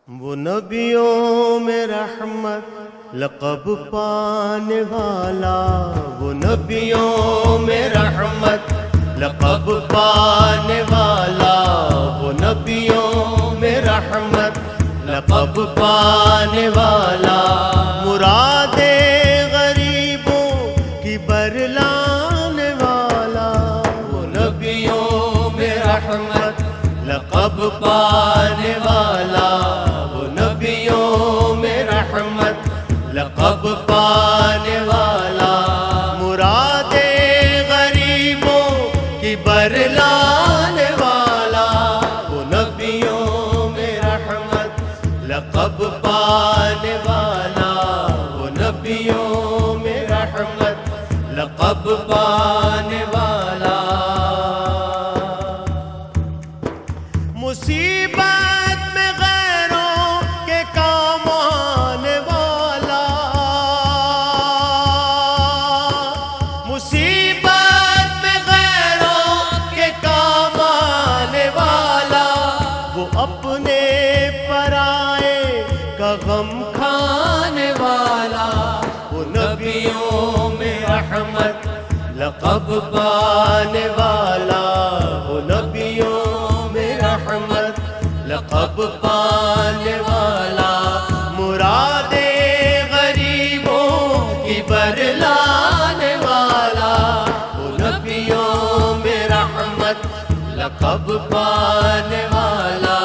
وہ نبیوں میں رحمت لقب پانے والا، وہ نبیوں میں رحمت لقب پانے والا، وہ نبیوں میں رحمت لقب پانے والا، مراد غریبوں کی برلانے والا، وہ نبیوں میں رحمت لقب پانے والا، وہ نبیوں میں رحمت لقب پانے والا، مراد غریبوں کی برلانے والا، وہ نبیوں میں رحمت لقب پانے والا، وہ نبیوں میں رحمت لقب پانے والا، مصیبت میں غیروں کے کام آنے والا، مصیبت میں غیروں کے کام آنے والا، وہ اپنے پرائے کا غم کھانے والا، وہ نبیوں میں رحمت لقب پانے والا، وہ نبیوں میں رحمت لقب پانے والا، مراد غریبوں کی برلانے والا، وہ نبیوں میں رحمت لقب پانے والا،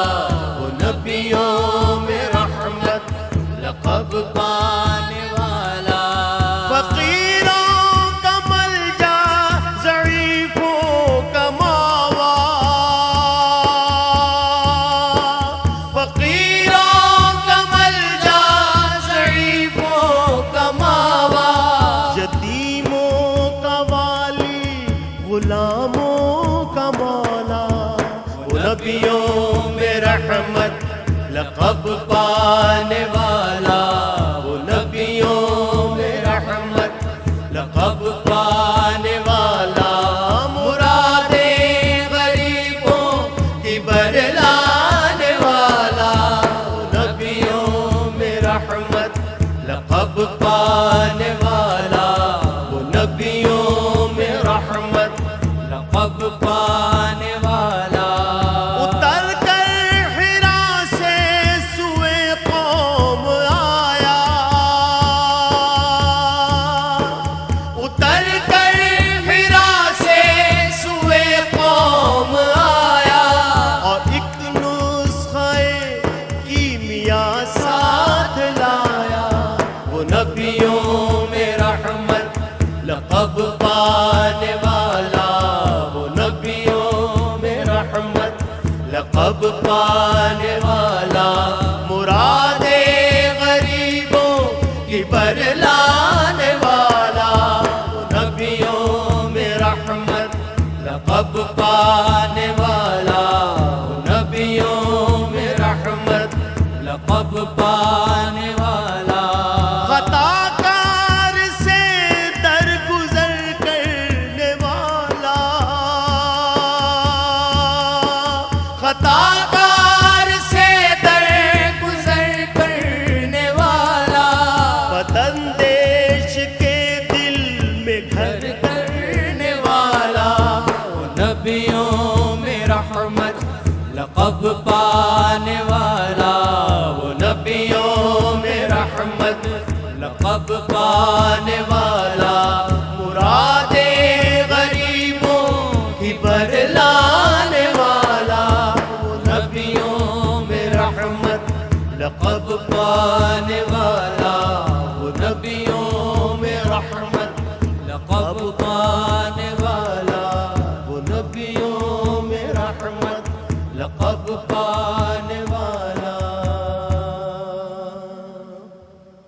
وہ نبیوں میں رحمت لقب پانے والا، فقیروں کا ملجا ضعیفوں کا ماوا، فقیروں کا ملجا ضعیفوں کا ماوا، یتیموں کا والی غلاموں کا مولا، وہ نبیوں میں رحمت لقب پانے والا، وہ نبیوں میں رحمت لقب پانے والا، مراد غریبوں کی برلانے والا، وہ نبیوں میں رحمت لقب پانے والا، وہ نبیوں میں رحمت لقب پانے والا، اتر کر حرا سے سوئے قوم آیا، اتر کر حرا سے سوئے قوم آیا، اور ایک نسخہ کیمیا ساتھ لایا، وہ نبیوں میں رحمت لقب پانے والا، وہ نبیوں میں رحمت لقب پانے والا، مراد غریبوں کی برلانے والا، وہ نبیوں میں رحمت لقب پانے والا، وہ نبیوں میں رحمت لقب پانے والا، خطا کار سے درگزر کرنے والا، خطا کار سے درگزر کرنے والا، بداندیش کے دل میں گھر کرنے والا، وہ نبیوں میں رحمت لقب پانے والا، وہ نبیوں میں رحمت لقب پانے والا، مراد غریبوں کی برلانے والا، وہ نبیوں میں رحمت لقب پانے والا، وہ نبیوں میں رحمت لقب پانے